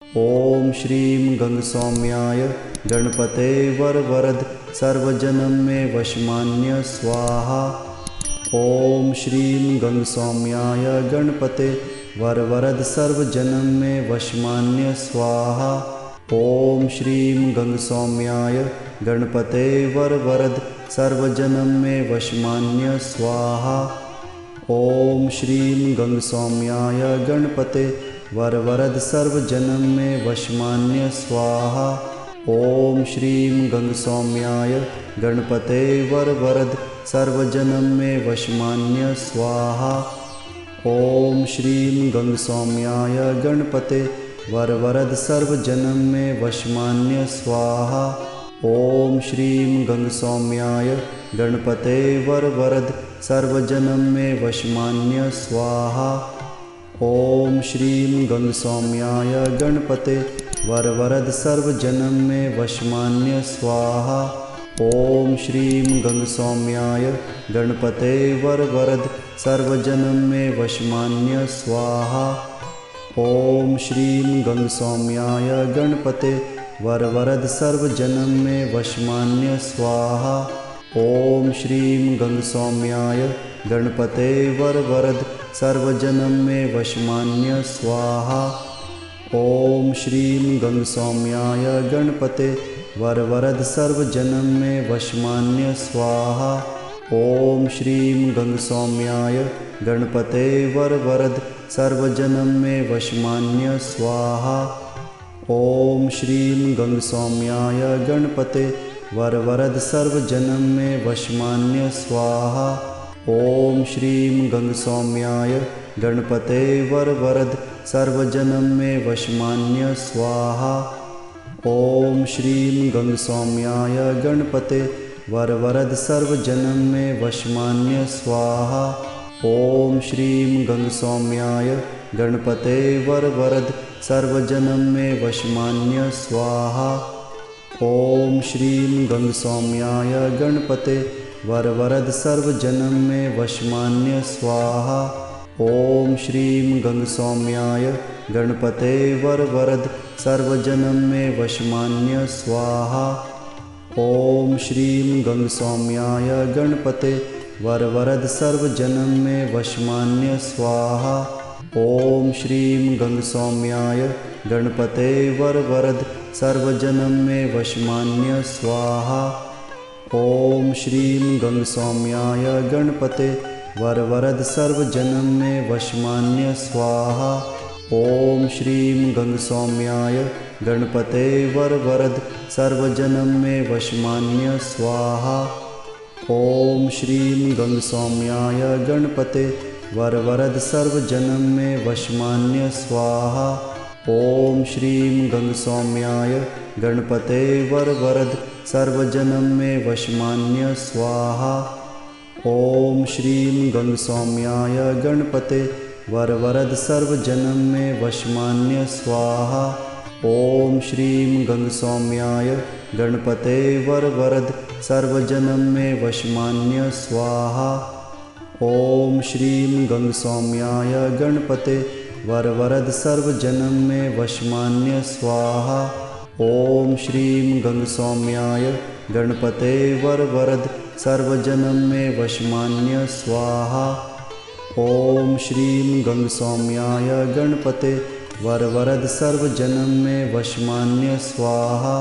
ॐ श्रीं गंगसौम्याय गणपते वरवरद सर्वजनं मे वशमान्य स्वाहा। ॐ श्रीं गंगसौम्याय गणपते वरवरद सर्वजनं मे वशमान्य स्वाहा। ॐ श्रीं गंगसौम्याय गणपते वरवरद सर्वजनं मे वशमान्य स्वाहा। ॐ श्रीं गंगसौम्याय गणपते वरवरद सर्वजनं मे वशमान्य स्वाहा। ॐ श्रीं गंगसौम्याय गणपते वरवरद सर्वजनं मे वशमान्य स्वाहा। ॐ श्रीं गंगसौम्याय गणपते वरवरद सर्वजनं मे वशमान्य स्वाहा। ॐ श्रीं गंगसौम्याय गणपते वरवरद सर्वजनं मे वशमान्य स्वाहा। ॐ श्रीं गंगसौम्याय गणपते वरवरद सर्वजनं मे वशमान्य स्वाहा। ॐ श्रीं गंगसौम्याय गणपते वरवरद सर्वजनं मे वशमान्य स्वाहा। ॐ श्रीं गंगसौम्याय गणपते वरवरद सर्वजनं मे वशमान्य स्वाहा। ॐ श्रीं गंगसौम्याय गणपते वरवरद सर्वजनं मे वशमान्य स्वाहा। ॐ श्रीं गंगसौम्याय गणपते वरवरद सर्वजनं मे वशमान्य स्वाहा। ॐ श्रीं गंगसौम्याय गणपते वरवरद सर्वजनं मे वशमान्य स्वाहा। ॐ श्रीं गंगसौम्याय गणपते वरवरद सर्वजनं मे वशमान्य स्वाहा। ॐ श्रीं गंगसौम्याय गणपते वरवरद सर्वजनं मे वशमान्य स्वाहा। ॐ श्रीं गंगसौम्याय गणपते वरवरद सर्वजनं मे वशमान्य स्वाहा। ॐ श्रीं गंगसौम्याय गणपते वरवरद सर्वजनं मे वशमान्य स्वाहा। ॐ श्रीं गंगसौम्याय गणपते वरवरद सर्वजनं मे वशमान्य स्वाहा। ॐ श्रीं गंगसौम्याय गणपते वरवरद सर्वजनं मे वशमान्य स्वाहा। ॐ श्रीं गंगसौम्याय गणपते वरवरद सर्वजनं मे वशमान्य स्वाहा। ॐ श्रीं गंगसौम्याय गणपते वरवरद सर्वजनं मे वशमान्य स्वाहा। ॐ श्रीं गंगसौम्याय गणपते वरवरद सर्वजनं मे वशमान्य स्वाहा। ॐ श्रीं गंगसौम्याय गणपते वरवरद सर्वजनं मे वशमान्य स्वाहा। ॐ श्रीं गंगसौम्याय गणपते वरवरद सर्वजनं मे वशमान्य स्वाहा। ॐ श्रीं गंगसौम्याय गणपते वरवरद सर्वजनं मे वशमान्य स्वाहा। ॐ श्रीं गंगसौम्याय गणपते वरवरद सर्वजनं मे वशमान्य स्वाहा। ॐ श्रीं गंगसौम्याय गणपते वरवरद सर्वजनं मे वशमान्य स्वाहा। ॐ श्रीं गंगसौम्याय गणपते वरवरद सर्वजनं मे वशमान्य स्वाहा। ॐ श्रीं गंगसौम्याय गणपते वरवरद सर्वजनं मे वशमान्य स्वाहा। ॐ श्रीं गंगसौम्याय गणपते वरवरद सर्वजनं मे वशमान्य स्वाहा।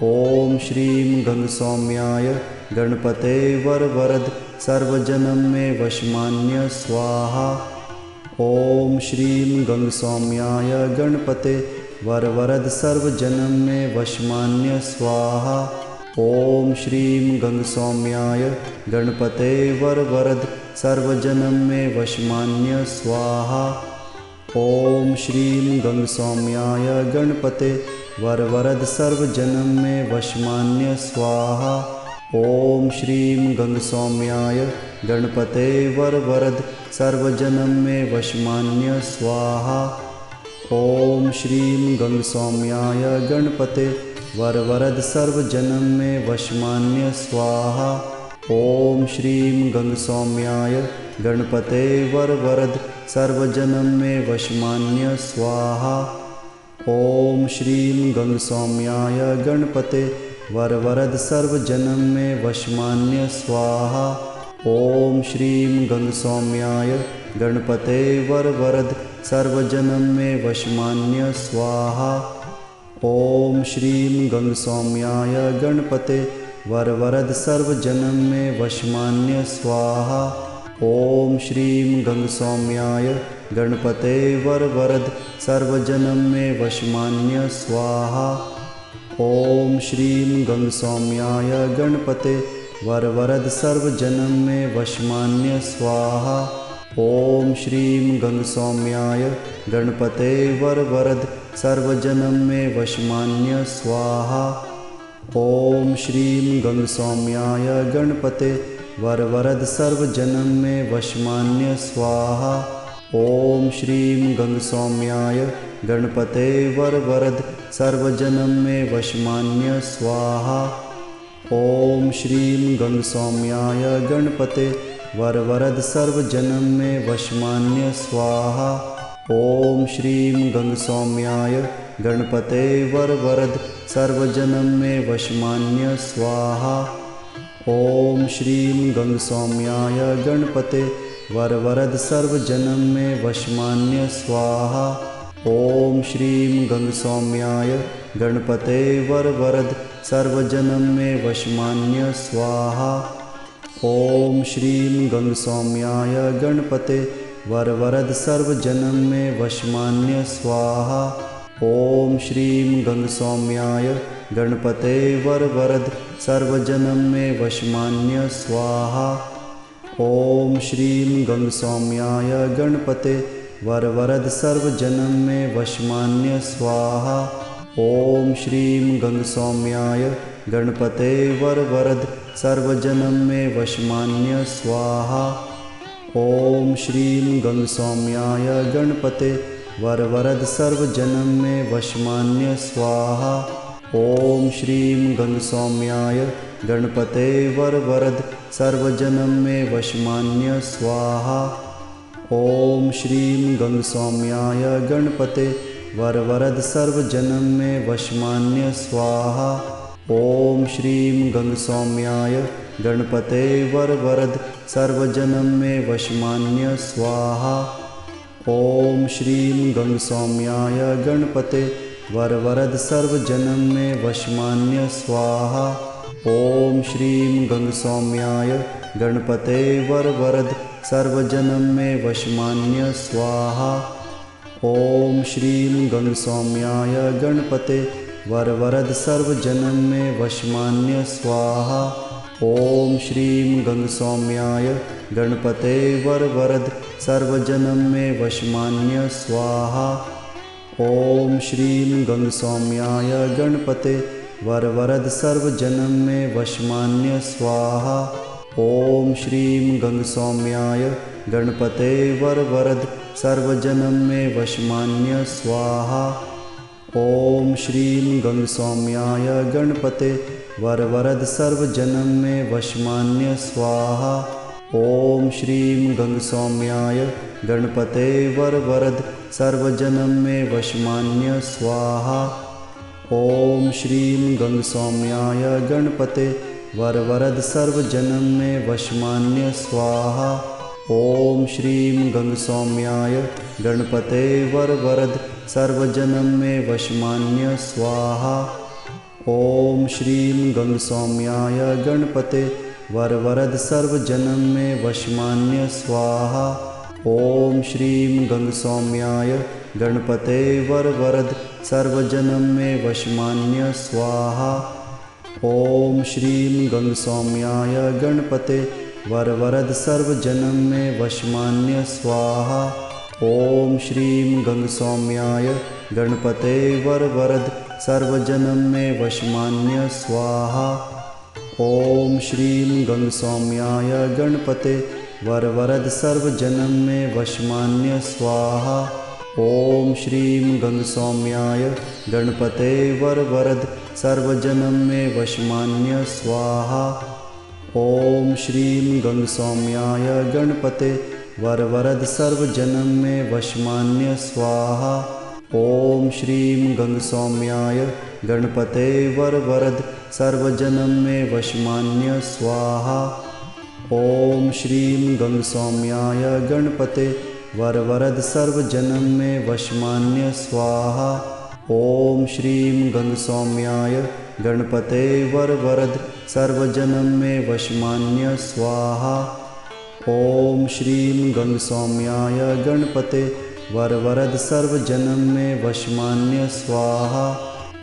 ॐ श्रीं गंगसौम्याय गणपते वरवरद सर्वजनं मे वशमान्य स्वाहा। ॐ श्रीं गंगसौम्याय गणपते वरवरद सर्वजनं मे वशमान्य स्वाहा। ॐ श्रीं गंगसौम्याय गणपते वरवरद सर्वजनं मे वशमान्य स्वाहा। ॐ श्रीं गंगसौम्याय गणपते वरवरद सर्वजनं मे वशमान्य स्वाहा। ॐ श्रीं गंगसौम्याय गणपते वरवरद सर्वजनं मे वशमान्य स्वाहा। ॐ श्रीं गंगसौम्याय गणपते वरवरद सर्वजनं मे वशमान्य स्वाहा। ॐ श्रीं गंगसौम्याय गणपते वरवरद सर्वजनं मे वशमान्य स्वाहा। ॐ श्रीं गंगसौम्याय गणपते वरवरद सर्वजनम में वशमान्य स्वाहा। ॐ श्रीं गंगसौम्याय गणपते वरवरद सर्वजनम में वशमान्य स्वाहा। ॐ श्रीं गंगसौम्याय गणपते वरवरद सर्वजनम में वशमान्य स्वाहा। ॐ श्रीं गंगसौम्याय गणपते वरवरद सर्वजनम में वशमान्य स्वाहा। ॐ श्रीं गंगसौम्याय गणपते वरवरद सर्वजनम में वशमान्य स्वाहा। ॐ श्रीं गंगसौम्याय गणपते वरवरद सर्वजनम में वशमान्य स्वाहा। ॐ श्रीं गंगसौम्याय गणपते वरवरद सर्वजनम में वशमान्य स्वाहा। ॐ श्रीं गंगसौम्याय गणपते वरवरद सर्वजनम में वशमान्य स्वाहा। ॐ श्रीं गंगसौम्याय गणपते वरवरद सर्वजनम में वशमान्य स्वाहा। ॐ श्रीं गंगसौम्याय गणपते वरवरद सर्वजनम में वशमान्य स्वाहा। ॐ श्रीं गंगसौम्याय गणपते वरवरद सर्वजनम में वशमान्य स्वाहा। ॐ श्रीं गंगसौम्याय गणपते वरवरद सर्वजनम में वशमान्य स्वाहा। ॐ श्रीं गंगसौम्याय गणपते वरवरद सर्वजनम में वशमान्य स्वाहा। ॐ श्रीं गंगसौम्याय गणपते वरवरद सर्वजनम में वशमान्य स्वाहा। ॐ श्रीं गंगसौम्याय गणपते वरवरद सर्वजनम में वशमान्य स्वाहा। ॐ श्रीं गंगसौम्याय गणपते वरवरद सर्वजनम में वशमान्य स्वाहा। ॐ श्रीं गंगसौम्याय गणपते वरवरद सर्वजनम में वशमान्य स्वाहा। ॐ श्रीं गंगसौम्याय गणपते वरवरद सर्वजनम में वशमान्य स्वाहा। ॐ श्रीं गंगसौम्याय गणपते वरवरद सर्वजनम में वशमान्य स्वाहा। ॐ श्रीं गंगसौम्याय गणपते वरवरद सर्वजनम में वशमान्य स्वाहा। ॐ श्रीं गंगसौम्याय गणपते वरवरद सर्वजनम में वशमान्य स्वाहा। ॐ श्रीं गंगसौम्याय गणपते वरवरद सर्वजनम में वशमान्य स्वाहा। ॐ श्रीं गंगसौम्याय गणपते वरवरद सर्वजनम में वशमान्य स्वाहा। ॐ श्रीं गंगसौम्याय गणपते वरवरद सर्वजनम में वशमान्य स्वाहा। ॐ श्रीं गंगसौम्याय गणपते वरवरद सर्वजनम में वशमान्य स्वाहा। ॐ श्रीं गंगसौम्याय गणपते वरवरद सर्वजनम में वशमान्य स्वाहा। ॐ श्रीं गंगसौम्याय गणपते वरवरद सर्वजनम में वशमान्य स्वाहा। ॐ श्रीं गंगसौम्याय गणपते वरवरद सर्वजनम में वशमान्य स्वाहा। ॐ श्रीं गंगसौम्याय गणपते वरवरद सर्वजनम में वशमान्य स्वाहा। ॐ श्रीं गंगसौम्याय गणपते वरवरद सर्वजनम में वशमान्य स्वाहा। ॐ श्रीं गंगसौम्याय गणपते वरवरद सर्वजनम में वशमान्य स्वाहा। ॐ श्रीं गंगसौम्याय गणपते वरवरद सर्वजनम में वशमान्य स्वाहा। ॐ श्रीं गंगसौम्याय गणपते वरवरद सर्वजनम में वशमान्य स्वाहा। ॐ श्रीं गंगसौम्याय गणपते वरवरद सर्वजनम में वशमान्य स्वाहा। ॐ श्रीं गंगसौम्याय गणपते वरवरद सर्वजनम में वशमान्य स्वाहा। ॐ श्रीं गंगसौम्याय गणपते वरवरद सर्वजनम में वशमान्य स्वाहा। ॐ श्रीं गंगसौम्याय गणपते वरवरद सर्वजनम में वशमान्य स्वाहा। ॐ श्रीं गंगसौम्याय गणपते वरवरद सर्वजनं मे वशमान्य स्वाहा। ॐ श्रीं गंगसौम्याय गणपते वरवरद सर्वजनं मे वशमान्य स्वाहा। ॐ श्रीं गंगसौम्याय गणपते वरवरद सर्वजनं मे वशमान्य स्वाहा। ॐ श्रीं गंगसौम्याय गणपते वरवरद सर्वजनं मे वशमान्य स्वाहा।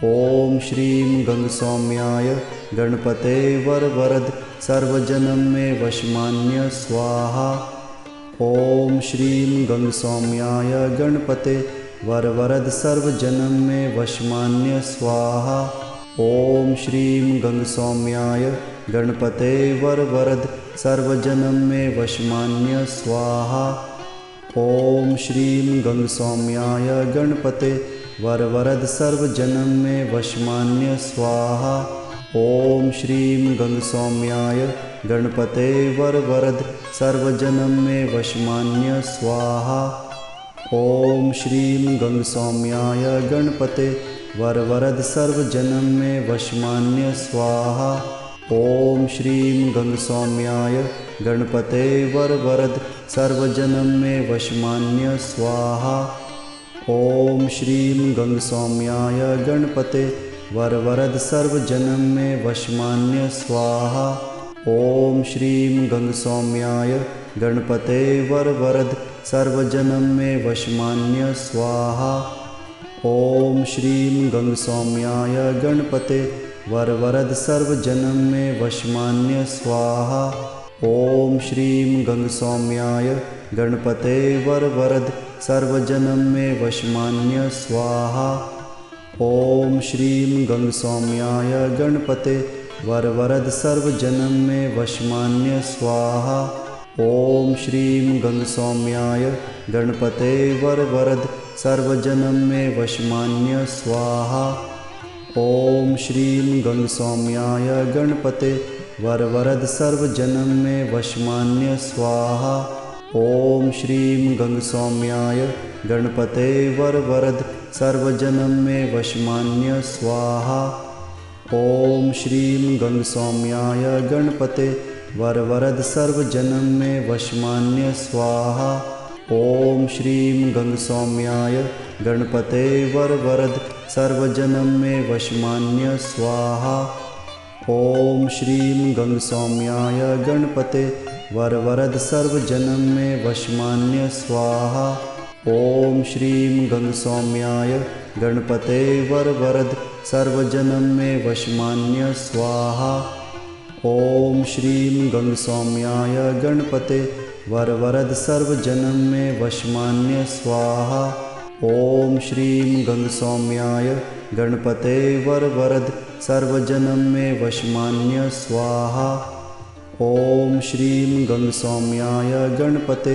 ॐ श्रीं गंगसौम्याय गणपते वरवरद सर्वजनं मे वशमान्य स्वाहा। ॐ श्रीं गंगसौम्याय गणपते वरवरद सर्वजनं मे वशमान्य स्वाहा। ॐ श्रीं गंगसौम्याय गणपते वरवरद सर्वजनं मे वशमान्य स्वाहा। ॐ श्रीं गंगसौम्याय गणपते वरवरद सर्वजनं मे वशमान्य स्वाहा। ॐ श्रीं गंगसौम्याय गणपते वरवरद सर्वजनं मे वशमान्य स्वाहा। ॐ श्रीं गंगसौम्याय गणपते वरवरद सर्वजनं मे वशमान्य स्वाहा। ॐ श्रीं गंगसौम्याय गणपते वरवरद सर्वजनं मे वशमान्य स्वाहा। ॐ श्रीं गंगसौम्याय गणपते वरवरद सर्वजनं मे वशमान्य स्वाहा। ॐ श्रीं गंगसौम्याय गणपते वरवरद सर्वजनं मे वशमान्य स्वाहा। ॐ श्रीं गंगसौम्याय गणपते वरवरद सर्वजनं मे वशमान्य स्वाहा। ॐ श्रीं गंगसौम्याय गणपते वरवरद सर्वजनं मे वशमान्य स्वाहा। ॐ श्रीं गंगसौम्याय गणपते वरवरद सर्वजनं मे वशमान्य स्वाहा। ॐ श्रीं गंगसौम्याय गणपते वरवरद सर्वजनं मे वशमान्य स्वाहा। ॐ श्रीं गंगसौम्याय गणपते वरवरद सर्वजनं मे वशमान्य स्वाहा। ॐ श्रीं गंगसौम्याय गणपते वरवरद सर्वजनं मे वशमान्य स्वाहा। ॐ श्रीं गंगसौम्याय गणपते वरवरद सर्वजनं मे वशमान्य स्वाहा। ॐ श्रीं गंगसौम्याय गणपते वरवरद सर्वजनं मे वशमान्य स्वाहा। ॐ श्रीं गंगसौम्याय गणपते वरवरद सर्वजनं मे वशमान्य स्वाहा। ॐ श्रीं गंगसौम्याय गणपते वरवरद सर्वजनं मे वशमान्य स्वाहा। ॐ श्रीं गंगसौम्याय गणपते वरवरद सर्वजनं मे वशमान्य स्वाहा। ॐ श्रीं गंगसौम्याय गणपते वरवरद सर्वजनं मे वशमान्य स्वाहा। ॐ श्रीं गंगसौम्याय गणपते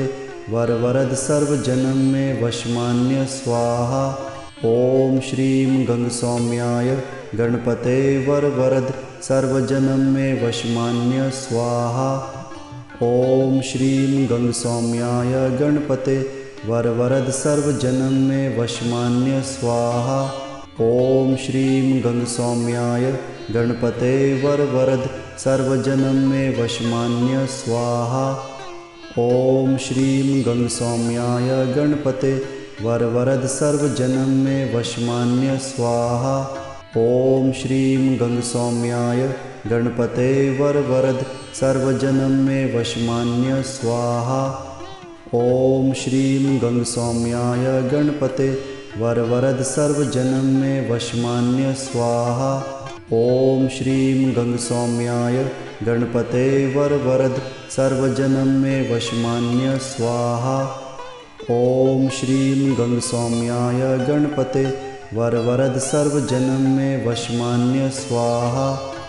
वरवरद सर्वजनं मे वशमान्य स्वाहा। ॐ श्रीं गंगसौम्याय गणपते वरवरद सर्वजनं मे वशमान्य स्वाहा। ॐ श्रीं गंगसौम्याय गणपते वरवरद सर्वजनं मे वशमान्य स्वाहा। ॐ श्रीं गंगसौम्याय गणपते वरवरद सर्वजनं मे वशमान्य स्वाहा। ॐ श्रीं गंगसौम्याय गणपते वरवरद सर्वजनं मे वशमान्य स्वाहा। ॐ श्रीं गंगसौम्याय गणपते वरवरद सर्वजनं मे वशमान्य स्वाहा। ॐ श्रीं गंगसौम्याय गणपते वरवरद सर्वजनं मे वशमान्य स्वाहा। ॐ श्रीं गंगसौम्याय गणपते वरवरद सर्वजनं मे वशमान्य स्वाहा। ॐ श्रीं गंगसौम्याय गणपते वरवरद सर्वजनं मे वशमान्य स्वाहा।